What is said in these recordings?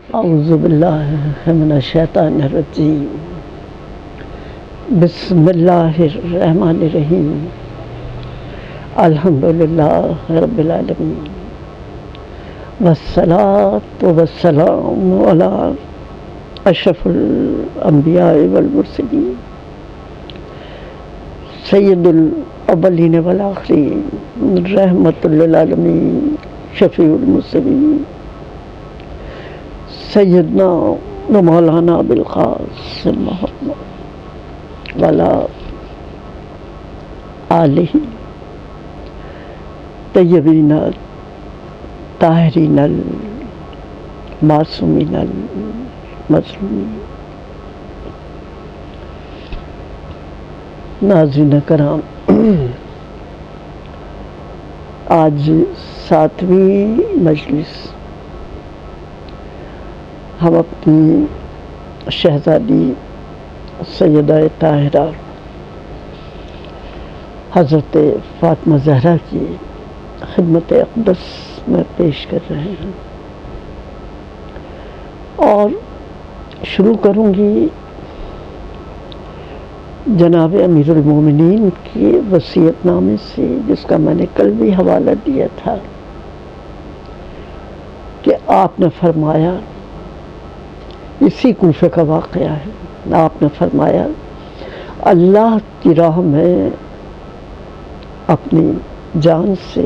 اعوذ باللہ من الشیطان الرجیم بسم اللہ الرحمن الرحیم الحمدللہ رب العالمین والصلاة والسلام علی اشرف الانبیاء والمرسلین سید الاولین والآخرین رحمت للعالمین شفیع المسلمین سیدنا و مولانا بالقاسم محمد وعلی آلہ طیبین طاہرین المعصومین المظلومین۔ ناظرین کرام، آج 7ویں مجلس ہم اپنی شہزادی سیدہ طاہرہ حضرت فاطمہ زہرا کی خدمت اقدس میں پیش کر رہے ہیں، اور شروع کروں گی جناب امیر المومنین کے وصیت نامے سے، جس کا میں نے کل بھی حوالہ دیا تھا کہ آپ نے فرمایا، اسی کوفے کا واقعہ ہے، آپ نے فرمایا اللہ کی راہ میں اپنی جان سے،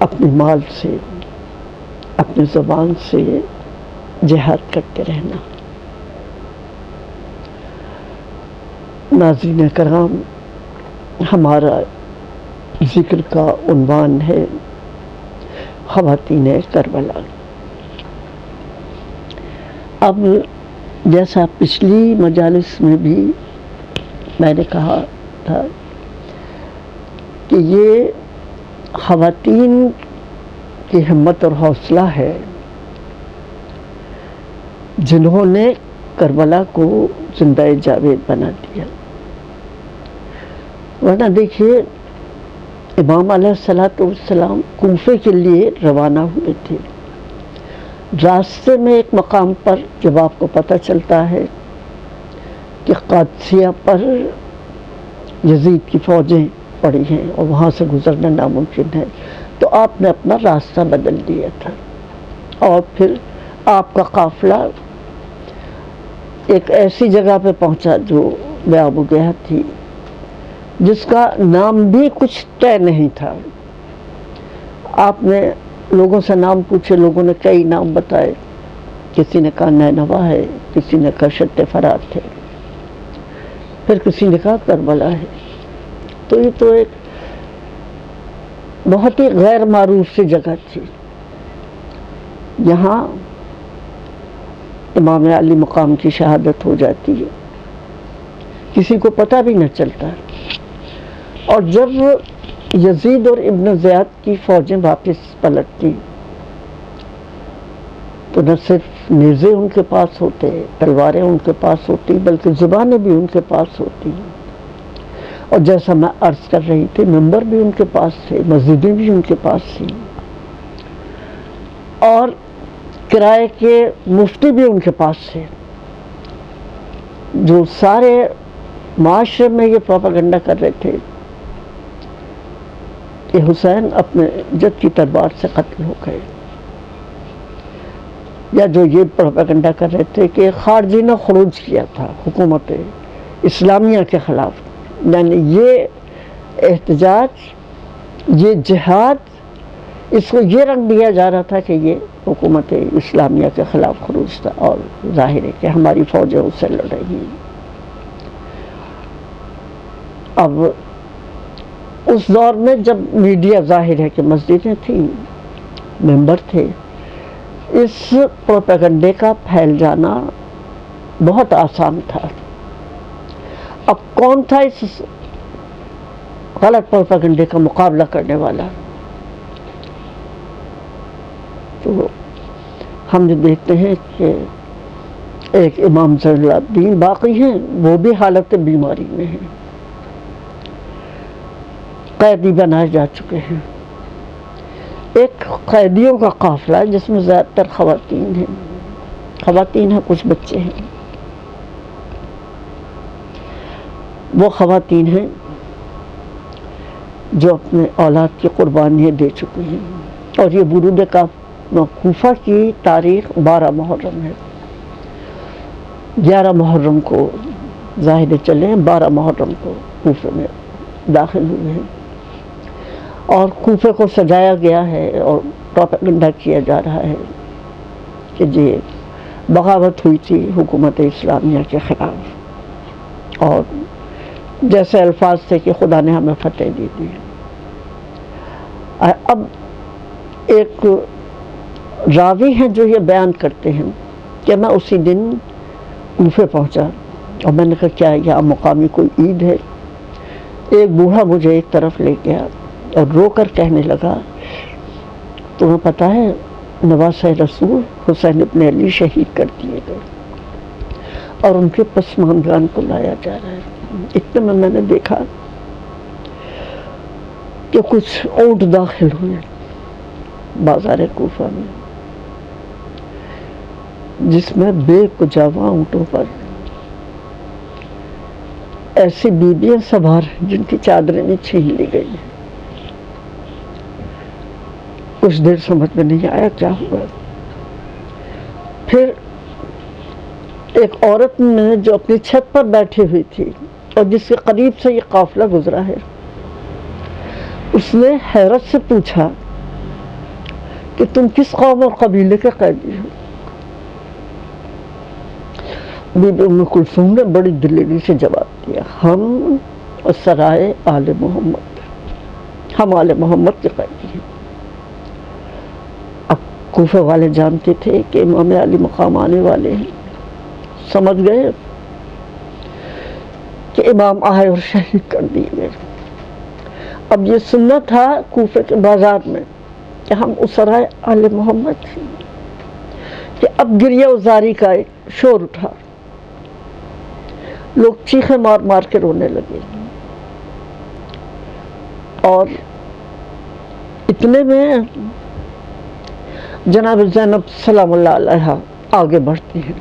اپنے مال سے، اپنی زبان سے جہاد کرتے رہنا۔ ناظرین کرام، ہمارا ذکر کا عنوان ہے خواتین کربلا۔ اب جیسا پچھلی مجالس میں بھی میں نے کہا تھا کہ یہ خواتین کی ہمت اور حوصلہ ہے جنہوں نے کربلا کو زندہ جاوید بنا دیا، ورنہ دیکھیے امام علیہ السلام کوفے کے لیے روانہ ہوئے تھے۔ راستے میں ایک مقام پر جب آپ کو پتہ چلتا ہے کہ قادسیہ پر یزید کی فوجیں پڑی ہیں اور وہاں سے گزرنا ناممکن ہے، تو آپ نے اپنا راستہ بدل دیا تھا، اور پھر آپ کا قافلہ ایک ایسی جگہ پہ پہنچا جو بیابو گیا تھی، جس کا نام بھی کچھ طے نہیں تھا۔ آپ نے لوگوں سے نام پوچھے، لوگوں نے کئی نام بتائے، کسی نے کہا نینوا ہے، کسی نے کہا شت فرات ہے، پھر کسی نے کہا کربلا ہے۔ تو یہ تو ایک بہت ہی غیر معروف سی جگہ تھی، یہاں امام علی مقام کی شہادت ہو جاتی ہے، کسی کو پتہ بھی نہ چلتا۔ اور جب یزید اور ابن زیاد کی فوجیں واپس پلٹتی تو نہ صرف نیزے ان کے پاس ہوتے، تلواریں ان کے پاس ہوتی، بلکہ زبانیں بھی ان کے پاس ہوتی، اور جیسا میں عرض کر رہی تھی، ممبر بھی ان کے پاس تھے، مسجدیں بھی ان کے پاس تھیں، اور کرائے کے مفتی بھی ان کے پاس تھے، جو سارے معاشرے میں یہ پروپیگنڈا کر رہے تھے کہ حسین اپنے جد کی تلوار سے قتل ہو گئے، یا جو یہ پروپیگنڈا کر رہے تھے کہ خارجی نے خروج کیا تھا حکومت اسلامیہ کے خلاف۔ یعنی یہ احتجاج، یہ جہاد، اس کو یہ رنگ دیا جا رہا تھا کہ یہ حکومت اسلامیہ کے خلاف خروج تھا، اور ظاہر ہے کہ ہماری فوجیں اس سے لڑ رہی ہیں۔ اب اس دور میں جب میڈیا، ظاہر ہے کہ مسجدیں تھیں، ممبر تھے، اس پروپیگنڈے کا پھیل جانا بہت آسان تھا۔ اب کون تھا اس غلط پروپیگنڈے کا مقابلہ کرنے والا؟ تو ہم جو دیکھتے ہیں کہ ایک امام زین العابدین باقی ہیں، وہ بھی حالت بیماری میں ہیں، قیدی بنائے جا چکے ہیں، ایک قیدیوں کا قافلہ ہے جس میں زیادہ تر خواتین ہیں، کچھ بچے ہیں. وہ خواتین ہیں جو اپنے اولاد کی قربانیاں دے چکی ہیں. اور یہ ورود کوفہ کی تاریخ 12 محرم ہے. 11 محرم کو ظاہر چلے، 12 محرم کو کوفے میں داخل ہوئے ہیں. اور کوفے کو سجایا گیا ہے اور پروپیگنڈا کیا جا رہا ہے کہ یہ بغاوت ہوئی تھی حکومت اسلامیہ کے خلاف، اور جیسے الفاظ تھے کہ خدا نے ہمیں فتح دی دی. اب ایک راوی ہیں جو یہ بیان کرتے ہیں کہ میں اسی دن کوفے پہنچا اور میں نے کہا کیا یہاں مقامی کوئی عید ہے؟ ایک بوڑھا مجھے ایک طرف لے گیا اور رو کر کہنے لگا تمہیں پتہ ہے نواسہ رسول حسین ابن علی شہید کر دیے گئے اور ان کے پسماندگان کو لایا جا رہا ہے. اتنے میں نے دیکھا کہ کچھ اونٹ داخل ہوئے بازار کوفہ میں، جس میں بے کجاواں اونٹوں پر ایسی بیبیاں سوار ہیں جن کی چادریں بھی چھین لی گئی ہیں. کچھ دیر سمجھ میں نہیں آیا کیا ہوا. پھر ایک عورت نے جو اپنی چھت پر بیٹھی ہوئی تھی اور جس کے قریب سے یہ قافلہ گزرا ہے، اس نے حیرت سے پوچھا کہ تم کس قوم اور قبیلے کے قیدی ہو؟ بی بی ام کلثوم نے بڑی دلیری سے جواب دیا، ہم سرائے آل محمد، ہم آل محمد کے قیدی ہیں. اب کوفہ والے جانتے تھے کہ امام علی مقام آنے والے ہیں، سمجھ گئے کہ امام آئے اور شہید کر دیے گئے. اب یہ سننا تھا کوفے کے بازار میں کہ ہم اسرائے آل محمد ہیں کہ اب گریہ وزاری کا ایک شور اٹھا، لوگ چیخیں مار مار کے رونے لگے. اور اتنے میں جناب زینب سلام اللہ علیہا آگے بڑھتی ہیں.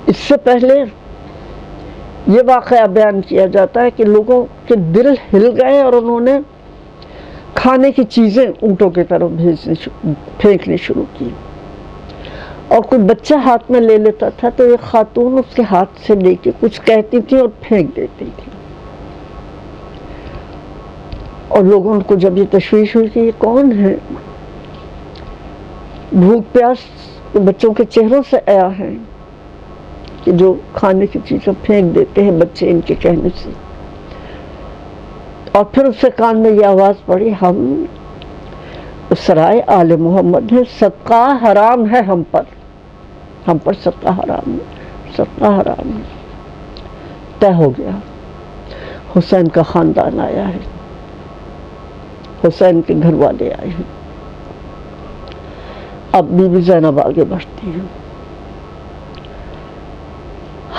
اس سے پہلے یہ واقعہ بیان کیا جاتا ہے کہ لوگوں کے دل ہل گئے اور انہوں نے کھانے کی چیزیں اونٹوں کی طرف پھینکنی شروع کی. اور کوئی بچہ ہاتھ میں لے لیتا تھا تو ایک خاتون اس کے ہاتھ سے لے کے کچھ کہتی تھی اور پھینک دیتی تھی. اور لوگوں کو جب یہ تشویش ہوئی کہ یہ کون ہے، بھوک پیاس بچوں کے چہروں سے آیا ہے کہ جو کھانے کی چیزیں پھینک دیتے ہیں بچے ان کے کہنے سے. اور پھر اس سے کان میں یہ آواز پڑی، ہم اسرائے آل محمد ہیں، صدقہ حرام ہے ہم پر صدقہ حرام ہے، صدقہ حرام ہے. طے ہو گیا، حسین کا خاندان آیا ہے، حسین کے گھر والے آئے ہیں. اب بی بی زینب آگے بڑھتی ہیں،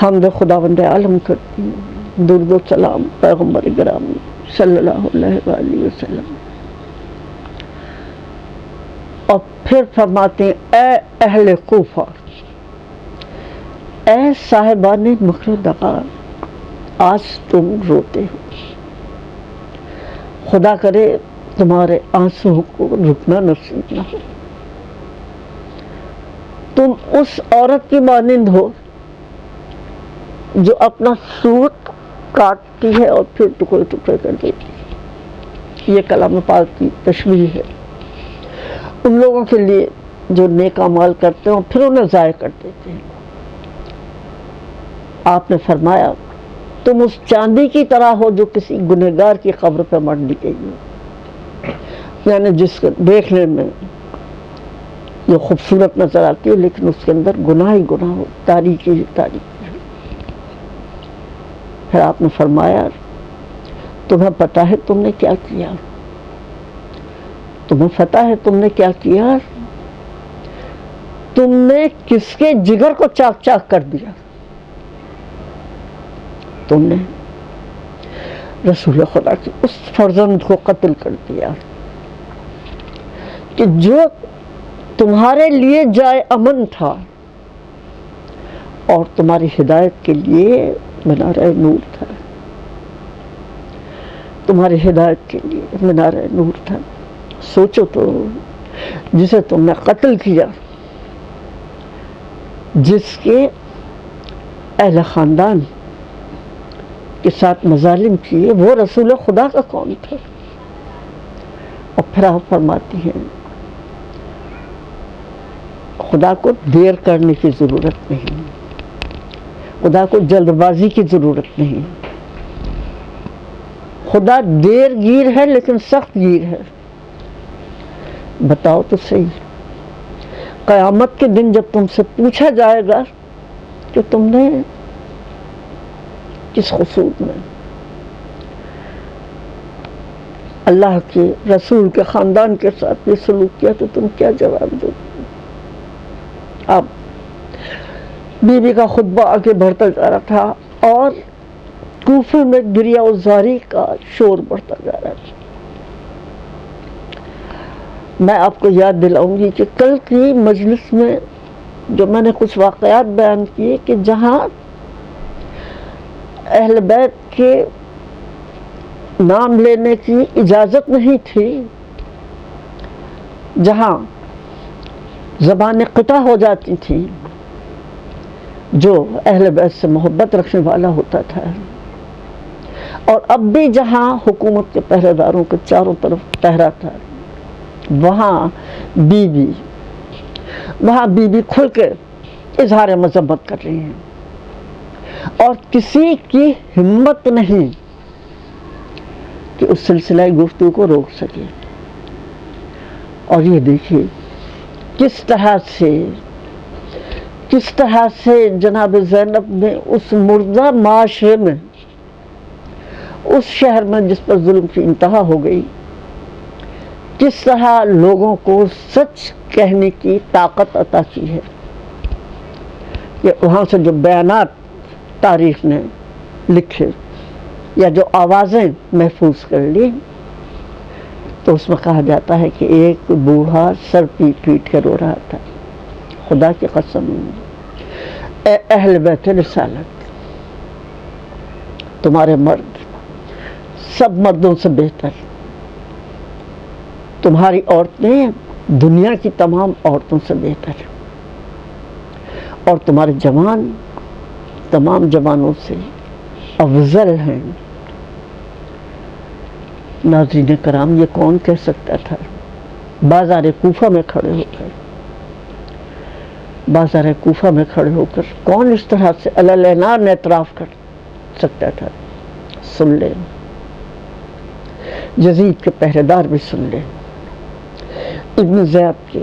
حمد خداوند عالم کرتی ہیں، درود و سلام پیغمبر گرامی صلی اللہ علیہ وآلہ وسلم. اور پھر فرماتے ہیں اے اہل کوفہ، اے صاحبان مکر و دغا، آج تم روتے ہو، خدا کرے تمہارے آنسو کو رکنا نصیب نہ ہو. تم اس عورت کی مانند ہو جو اپنا سوٹ کاٹتی ہے اور پھر ٹکڑے ٹکڑے کر دیتی ہے. یہ کلام پاک کی تشبیہ ہے ان لوگوں کے لیے جو نیک اعمال کرتے ہیں اور پھر انہیں ضائع کر دیتے ہیں. آپ نے فرمایا تم اس چاندی کی طرح ہو جو کسی گنہگار کی قبر پہ مر دی گئی ہو، یعنی جس کو دیکھنے میں جو خوبصورت نظر آتی ہے لیکن اس کے اندر گناہ ہی گناہ ہو، تاریکی ہی تاریکی. پھر آپ نے فرمایا تمہیں پتہ ہے تم نے کیا کیا، تمہیں پتہ ہے تم نے کیا کیا، تم نے کس کے جگر کو چاک چاک کر دیا. تم نے رسول خدا کے اس فرزند کو قتل کر دیا کہ جو تمہارے لیے جائے امن تھا اور تمہاری ہدایت کے لیے منارہ نور تھا، تمہاری ہدایت کے لیے منارہ نور تھا۔ سوچو تو، جسے تم نے قتل کیا، جس کے اہل خاندان کے ساتھ مظالم کیے، وہ رسول خدا کا کون تھا؟ اور پھر آپ فرماتی ہیں خدا کو دیر کرنے کی ضرورت نہیں، خدا کو جلد بازی کی ضرورت نہیں، خدا دیر گیر ہے لیکن سخت گیر ہے۔ بتاؤ تو صحیح، قیامت کے دن جب تم سے پوچھا جائے گا کہ تم نے کس قصور میں اللہ کے رسول کے خاندان کے ساتھ یہ سلوک کیا، تو تم کیا جواب دو؟ اب بیوی کا خطبہ آگے بڑھتا جا رہا تھا اور کوفے میں گریہ و زاری کا شور بڑھتا جا رہا تھا۔ میں آپ کو یاد دلاؤں گی کہ کل کی مجلس میں جو میں نے کچھ واقعات بیان کیے کہ جہاں اہل بیت کے نام لینے کی اجازت نہیں تھی، جہاں زبانیں قطع ہو جاتی تھیں، جو اہل بیت سے محبت رکھنے والا ہوتا تھا، اور اب بھی جہاں حکومت کے پہرے داروں کے چاروں طرف پہرا تھا، وہاں بی بی کھل کے اظہار مذمت کر رہی ہیں، اور کسی کی ہمت نہیں کہ اس سلسلہ گفتگو کو روک سکے۔ اور یہ دیکھیے کس طرح سے جناب زینب نے اس مردہ معاشرے میں، اس شہر میں جس پر ظلم کی انتہا ہو گئی، کس طرح لوگوں کو سچ کہنے کی طاقت عطا کی ہے۔ کہ وہاں سے جو بیانات تاریخ نے لکھے یا جو آوازیں محفوظ کر لی، تو اس میں کہا جاتا ہے کہ ایک بوڑھا سر پیٹ پیٹ کے رو رہا تھا، خدا کی قسم اے اہل بیت رسالت، تمہارے مرد سب مردوں سے بہتر، تمہاری عورتیں دنیا کی تمام عورتوں سے بہتر، اور تمہارے جوان تمام جوانوں سے افضل ہیں۔ ناظرین کرام، یہ کون کہہ سکتا تھا؟ بازار کوفہ میں کھڑے ہو کر کون اس طرح سے علناً اعتراف کر سکتا تھا؟ سن لیں، یزید کے پہرے دار بھی سن لیں، ابن زیاد کے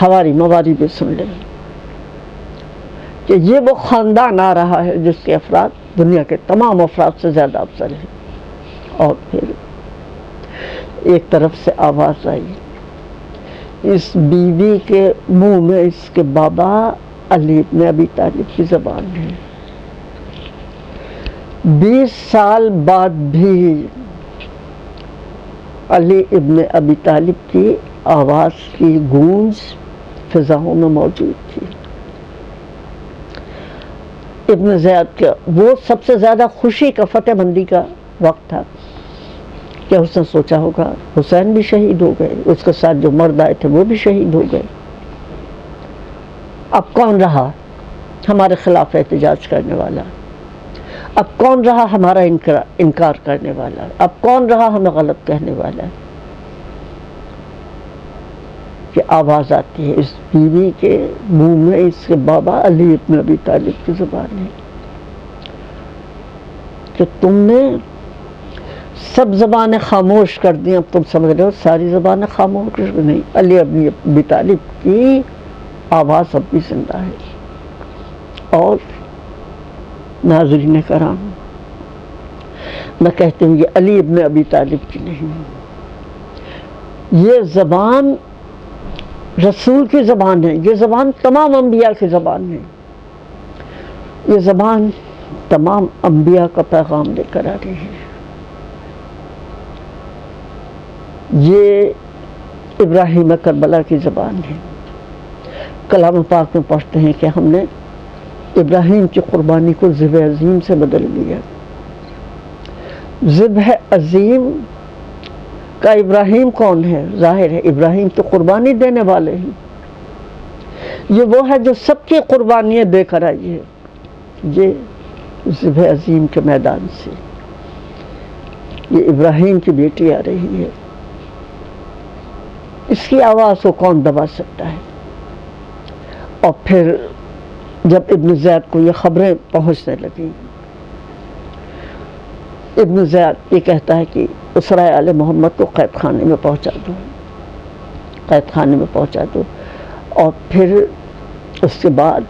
حواری مواری بھی سن لیں، کہ یہ وہ خاندان آ رہا ہے جس کے افراد دنیا کے تمام افراد سے زیادہ افضل ہیں۔ اور پھر ایک طرف سے آواز آئی، اس بیوی کے منہ میں اس کے بابا علی ابن ابی طالب کی زبان ہے۔ 20 سال بعد بھی علی ابن ابی طالب کی آواز کی گونج فضاؤں میں موجود تھی۔ ابن زیاد کا وہ سب سے زیادہ خوشی کا فتح مندی کا وقت تھا۔ کیا اس نے سوچا ہوگا حسین بھی شہید ہو گئے، اس کے ساتھ جو مرد آئے تھے وہ بھی شہید ہو گئے، اب کون رہا ہمارے خلاف احتجاج کرنے والا؟ اب کون رہا ہمارا انکار کرنے والا؟ اب کون رہا ہمیں غلط کہنے والا؟ کہ آواز آتی ہے اس بیوی کے منہ میں اس کے بابا علی ابن ابی طالب کی زبان ہے، کہ تم نے سب زبانیں خاموش کر دی، اب تم سمجھ رہے ہو ساری زبانیں خاموش نہیں، علی ابن ابی طالب کی آواز اب بھی زندہ ہے۔ اور ناظرین کرام، میں کہتی ہوں یہ علی ابن ابی طالب کی نہیں، یہ زبان رسول کی زبان ہے، یہ زبان تمام انبیاء کی زبان ہے، یہ زبان تمام انبیاء کا پیغام لے کر آ رہی ہے۔ یہ ابراہیم کربلا کی زبان ہے۔ کلام پاک میں پڑھتے ہیں کہ ہم نے ابراہیم کی قربانی کو ذبح عظیم سے بدل دیا۔ ذبح عظیم کا ابراہیم کون ہے؟ ظاہر ہے ابراہیم تو قربانی دینے والے ہیں، یہ وہ ہے جو سب کی قربانیاں دے کر آئی ہے۔ یہ ذبح عظیم کے میدان سے یہ ابراہیم کی بیٹی آ رہی ہے، اس کی آواز کو کون دبا سکتا ہے؟ اور پھر جب ابن زید کو یہ خبریں پہنچنے لگیں، ابن زید یہ کہتا ہے کہ اسرائیل آل محمد کو قید خانے میں پہنچا دو، قید خانے میں پہنچا دو۔ اور پھر اس کے بعد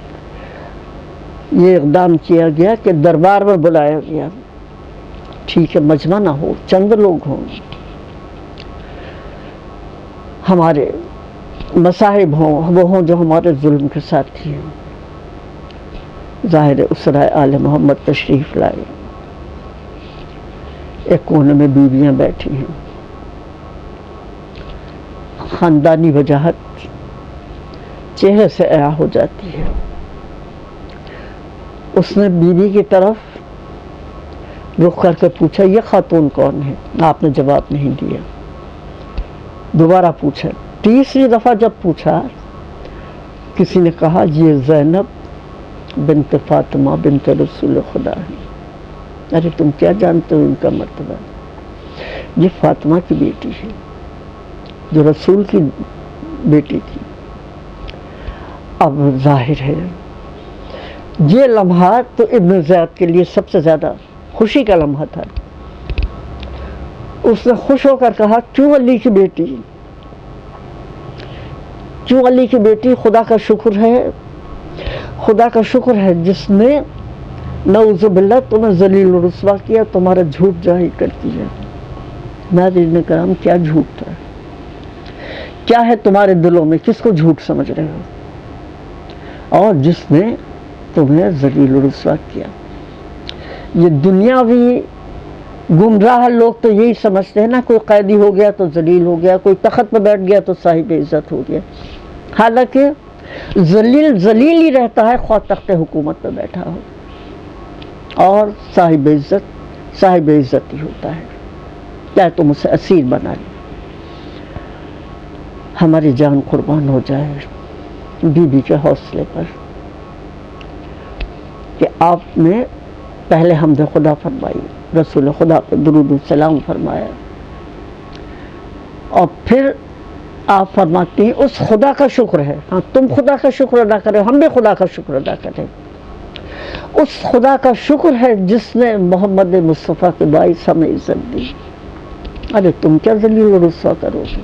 یہ اقدام کیا گیا کہ دربار میں بلایا گیا، ٹھیک ہے مجمع نہ ہو، چند لوگ ہوں، ہمارے مصاحب ہوں، وہ ہوں جو ہمارے ظلم کے ساتھی ہیں۔ ظاہر اسرائیل آل محمد تشریف لائے، ایک کونے میں بیویاں بیٹھی ہیں، خاندانی وجاہت چہرے سے عیاں ہو جاتی ہے۔ اس نے بیوی کی طرف رخ کر کے پوچھا یہ خاتون کون ہے؟ آپ نے جواب نہیں دیا، دوبارہ پوچھا، تیسری دفعہ جب پوچھا کسی نے کہا یہ زینب بنت فاطمہ بنت رسول خدا ہے۔ ارے تم کیا جانتے ہو ان کا مرتبہ؟ یہ فاطمہ کی بیٹی ہے جو رسول کی بیٹی تھی۔ اب ظاہر ہے یہ لمحات تو ابن زید کے لیے سب سے زیادہ خوشی کا لمحہ تھا۔ اس نے خوش ہو کر کہا کیوں علی کی بیٹی؟ کیوں علی کی بیٹی؟ خدا کا شکر ہے، خدا کا شکر ہے جس نے نعوذ باللہ تمہیں ذلیل و رسوا کیا، تمہارا جھوٹ ظاہر کرتی ہے۔ ناظرین کرام کیا جھوٹ تھا؟ کیا ہے تمہارے دلوں میں؟ کس کو جھوٹ سمجھ رہے ہو؟ اور جس نے تمہیں ذلیل و رسوا کیا۔ یہ دنیاوی گمراہ لوگ تو یہی سمجھتے ہیں نا، کوئی قیدی ہو گیا تو ذلیل ہو گیا، کوئی تخت پہ بیٹھ گیا تو صاحب عزت ہو گیا۔ حالانکہ ذلیل ذلیل ہی رہتا ہے خواہ تخت حکومت پہ بیٹھا ہو، اور صاحب عزت ہی ہوتا ہے، چاہے تم اسے اسیر بنا لے۔ ہماری جان قربان ہو جائے بی بی کے حوصلے پر کہ آپ نے پہلے حمد خدا فرمائی، رسول خدا پہ درود و سلام فرمایا، اور پھر آپ فرماتی ہیں اس خدا کا شکر ہے۔ ہاں تم خدا کا شکر ادا کرے، ہم بھی خدا کا شکر ادا کریں۔ اس خدا کا شکر ہے جس نے محمد مصطفیٰ کے باعث ہمیں عزت دی۔ ارے تم کیا ذلیل و رسوا کرو گے؟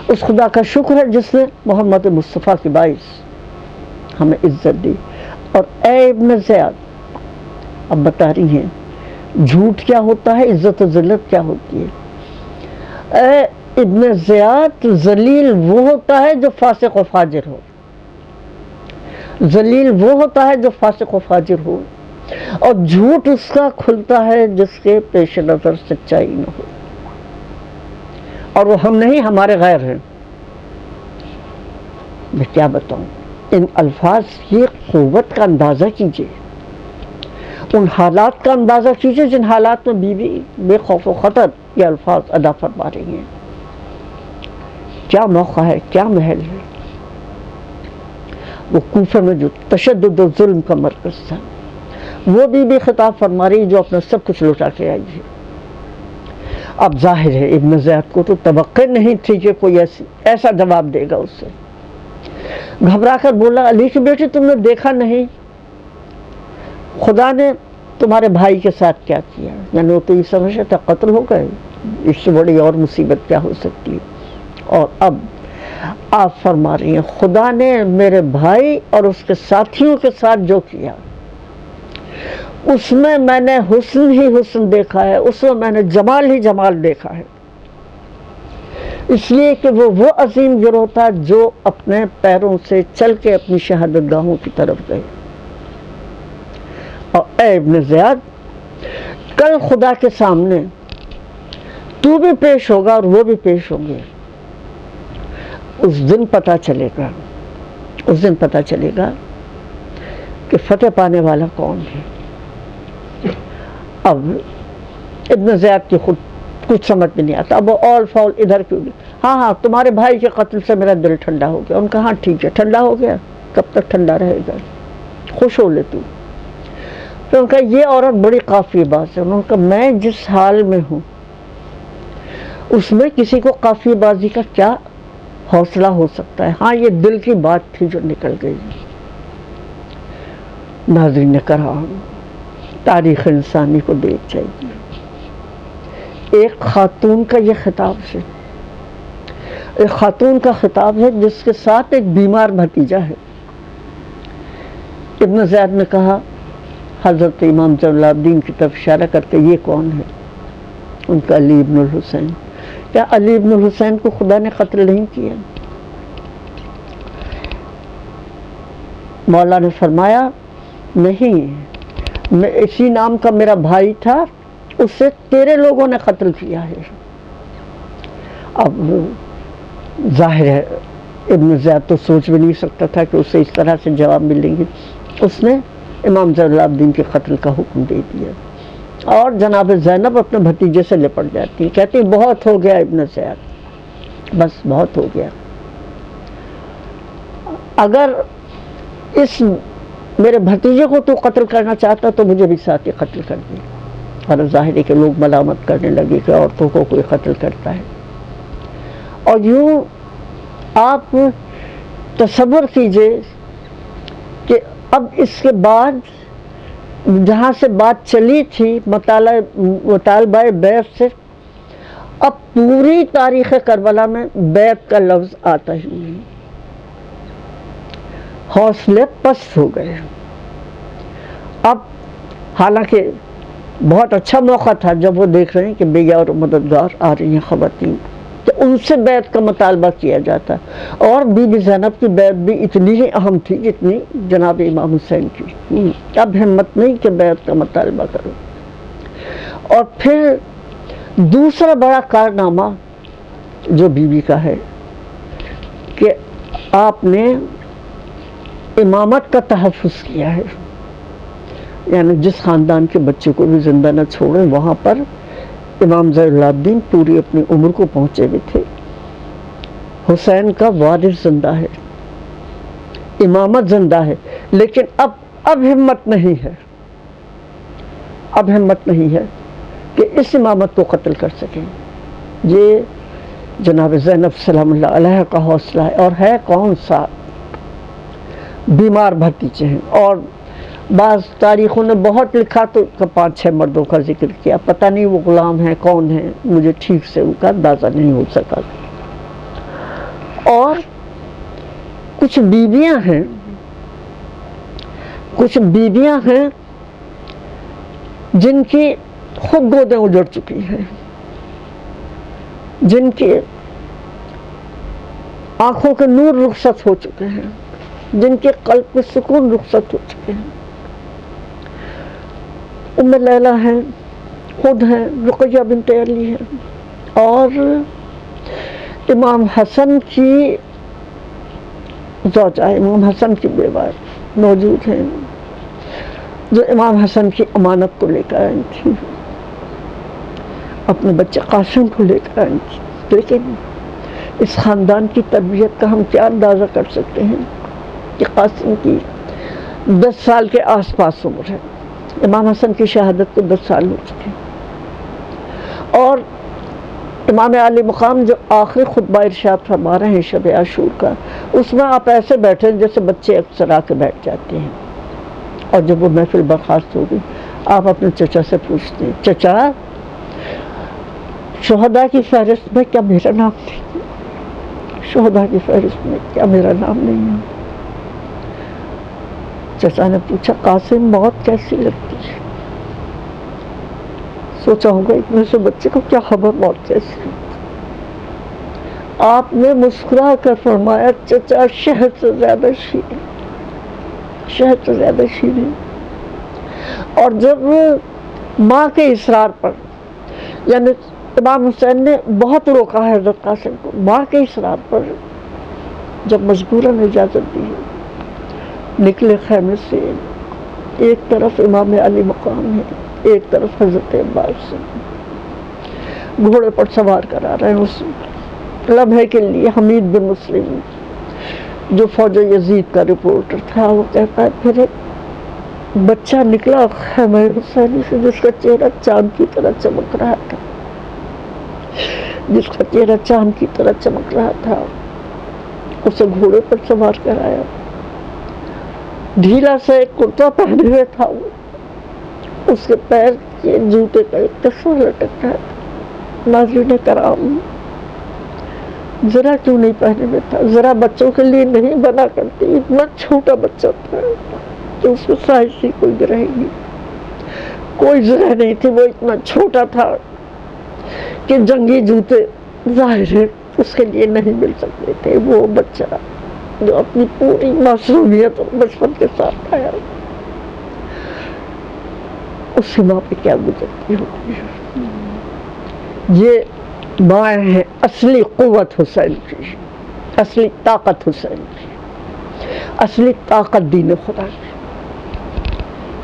اس خدا کا شکر ہے جس نے محمد مصطفیٰ کے باعث ہمیں عزت دی۔ اور اے ابن زیاد اب بتا رہی ہیں جھوٹ کیا ہوتا ہے، عزت و ذلت کیا ہوتی ہے۔ اے ابن زیاد ذلیل وہ ہوتا ہے جو فاسق و فاجر ہو، ذلیل وہ ہوتا ہے جو فاسق و فاجر ہو، اور جھوٹ اس کا کھلتا ہے جس کے پیش نظر سچائی نہ ہو، اور وہ ہم نہیں ہمارے غیر ہیں۔ میں کیا بتاؤں، ان الفاظ کی قوت کا اندازہ کیجئے، ان حالات کا اندازہ کیجئے جن حالات میں بی بی بے خوف و خطر یہ الفاظ ادا فرما رہی ہیں۔ کیا موقع ہے، کیا محل ہے۔ وہ کوفہ میں جو تشدد و ظلم کا مرکز تھا، وہ بی خطاب فرما رہی جو اپنا سب کچھ لوٹا کے آئی ہے۔ اب ظاہر ہے ابن زید کو تو توقع نہیں تھی کہ کوئی ایسا جواب دے گا اس سے۔ گھبرا کر بولا علی کی بیٹی تم نے دیکھا نہیں خدا نے تمہارے بھائی کے ساتھ کیا کیا؟ یعنی وہ تو یہ سمجھ رہا تھا قتل ہو گئے، اس سے بڑی اور مصیبت کیا ہو سکتی ہے۔ اور اب آپ فرما رہی ہیں خدا نے میرے بھائی اور اس کے ساتھیوں کے ساتھ جو کیا اس میں نے حسن ہی حسن دیکھا ہے، اس میں نے جمال ہی جمال دیکھا ہے، اس لیے کہ وہ عظیم گروہ تھا جو اپنے پیروں سے چل کے اپنی شہادت گاہوں کی طرف گئے۔ اور اے ابن زیاد کل خدا کے سامنے تو بھی پیش ہوگا اور وہ بھی پیش ہوں گے. اس دن پتہ چلے گا کہ فتح پانے والا کون ہے. اب ابن زیاد کی خود کچھ سمجھ میں نہیں آتا. اب وہ آل فال ادھر کیوں گئی. ہاں تمہارے بھائی کے قتل سے میرا دل ٹھنڈا ہو گیا. ان کا ہاں ٹھیک ہے, ٹھنڈا ہو گیا, کب تک ٹھنڈا رہے گا, خوش ہو لے تو. تو ان کا یہ عورت بڑی قافیہ باز ہے. انہوں نے کہا میں جس حال میں ہوں اس میں کسی کو قافیہ بازی کا کیا حوصلہ ہو سکتا ہے. ہاں یہ دل کی بات تھی جو نکل گئی. ناظرین کرام, تاریخ انسانی کو دیکھ جائیے. ایک خاتون کا یہ خطاب ہے, ایک خاتون کا خطاب ہے جس کے ساتھ ایک بیمار بھتیجا ہے. ابن زیاد نے کہا حضرت امام زین العابدین کی طرف اشارہ کرتے, یہ کون ہے؟ ان کا علی ابن الحسین. کیا علی ابن الحسین کو خدا نے قتل نہیں کیا؟ مولا نے فرمایا نہیں, میں اسی نام کا میرا بھائی تھا, اسے تیرے لوگوں نے قتل کیا ہے. اب ظاہر ہے ابن زیاد تو سوچ بھی نہیں سکتا تھا کہ اسے اس طرح سے جواب ملیں گے. اس نے امام زین العابدین کے قتل کا حکم دے دیا. اور جناب زینب اپنے بھتیجے سے لپٹ جاتی ہیں, کہتی ہیں بہت ہو گیا ابن زیاد, بس بہت ہو گیا. اگر اس میرے بھتیجے کو تو قتل کرنا چاہتا تو مجھے بھی ساتھ ہی قتل کر دیا. اور ظاہر ہے کہ لوگ ملامت کرنے لگے کہ عورتوں کو کوئی قتل کرتا ہے. اور یوں آپ تصور کیجئے کہ اب اس کے بعد جہاں سے بات چلی تھی مطالبہ بیعت سے, اب پوری تاریخ کربلا میں بیعت کا لفظ آتا ہی نہیں. حوصلے پست ہو گئے. اب حالانکہ بہت اچھا موقع تھا جب وہ دیکھ رہے ہیں کہ بیگا اور مددگار آ رہی ہیں خواتین, کہ ان سے بیعت کا مطالبہ کیا جاتا. اور بی بی زینب کی بیعت بھی اتنی ہی اہم تھی جتنی جناب امام حسین کی. اب ہمت نہیں کہ بیعت کا مطالبہ کرو. اور پھر دوسرا بڑا کارنامہ جو بی بی کا ہے کہ آپ نے امامت کا تحفظ کیا ہے. یعنی جس خاندان کے بچے کو بھی زندہ نہ چھوڑیں, وہاں پر امام زین العابدین پوری اپنی عمر کو پہنچے ہوئے تھے. حسین کا وارث زندہ ہے, امامت زندہ ہے, لیکن اب ہمت نہیں ہے, اب ہمت نہیں ہے کہ اس امامت کو قتل کر سکیں. یہ جناب زینب سلام اللہ علیہ کا حوصلہ ہے. اور ہے کون سا؟ بیمار بھتیجے ہیں. اور بعض تاریخوں نے بہت لکھا تو 5-6 مردوں کا ذکر کیا. پتہ نہیں وہ غلام ہیں کون ہیں, مجھے ٹھیک سے ان کا اندازہ نہیں ہو سکا. اور کچھ بیویاں ہیں جن کی خود گودیں اجڑ چکی ہیں, جن کی آنکھوں کے نور رخصت ہو چکے ہیں, جن کے قلب کے سکون رخصت ہو چکے ہیں. ام لیلہ ہیں, خود ہیں, رقیہ بنت علی ہیں, اور امام حسن کی زوجہ, امام حسن کی بیوہ موجود ہیں جو امام حسن کی امانت کو لے کر آئی تھی, اپنے بچے قاسم کو لے کر آئی تھی. لیکن اس خاندان کی تربیت کا ہم کیا اندازہ کر سکتے ہیں کہ قاسم کی 10 سال کے آس پاس عمر ہے, امام حسن کی شہادت کو 10 سال ہو چکے. اور امام علی مقام جو آخری خطبہ ارشاد فرما رہے ہیں شب عاشور کا, اس میں آپ ایسے بیٹھے جیسے بچے اکثر آ کے بیٹھ جاتے ہیں. اور جب وہ محفل برخاست ہوگی, آپ اپنے چچا سے پوچھتے ہیں, چچا شہداء کی فہرست میں کیا میرا نام نہیں؟ شہداء کی فہرست میں کیا میرا نام نہیں ہے؟ چچا نے پوچھا قاسم موت کیسی لگتی ہے؟ سوچا ہوگا اتنے سے بچے کو کیا خبر موت کیسی لگتی. آپ نے مسکرا کر فرمایا چچا شہد سے زیادہ شیریں, شہد سے زیادہ شیریں. اور جب ماں کے اصرار پر, یعنی امام حسین نے بہت روکا ہے حضرت قاسم کو، ماں کے اصرار پر جب مجبوراً اجازت دی نکلے خیمے سے، ایک طرف امام علی مقام ہے، ایک طرف حضرت عباس سے، گھوڑے پر سوار کرا رہے ہیں اس لمحے کے لیے۔ حمید بن مسلم جو فوج یزید کا رپورٹر تھا وہ کہتا ہے پھر ایک بچہ نکلا خیمہ حسینی سے جس کا چہرہ چاند کی طرح چمک رہا تھا، جس کا چہرہ چاند کی طرح چمک رہا تھا، اسے گھوڑے پر سوار کرایا، ڈھیلا سا ایک کرتا پہنے ہوئے تھا وہ، اس کے پیر کے جوتے کا ایک تسمہ لٹک رہا تھا۔ ناظرین کرام، ذرا کیوں نہیں پہنے میں تھا، ذرا بچوں کے لیے نہیں بنا کرتی، اتنا چھوٹا بچہ تھا کہ اس کو سائز ہی کوئی رہے گی، کوئی ذرا نہیں تھی، وہ اتنا چھوٹا تھا کہ جنگی جوتے ظاہر ہے اس کے لیے نہیں مل سکتے تھے۔ وہ بچہ جو اپنی پوری معصومیت اور بچپن کے ساتھ آیا، اس کی ماں پہ کیا گزرتی ہوگی۔ یہ ماں ہے اصلی قوت حسین کی، اصلی طاقت حسین کی، اصلی طاقت دین خدا کی۔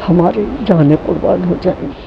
ہماری جانیں قربان ہو جائیں گی۔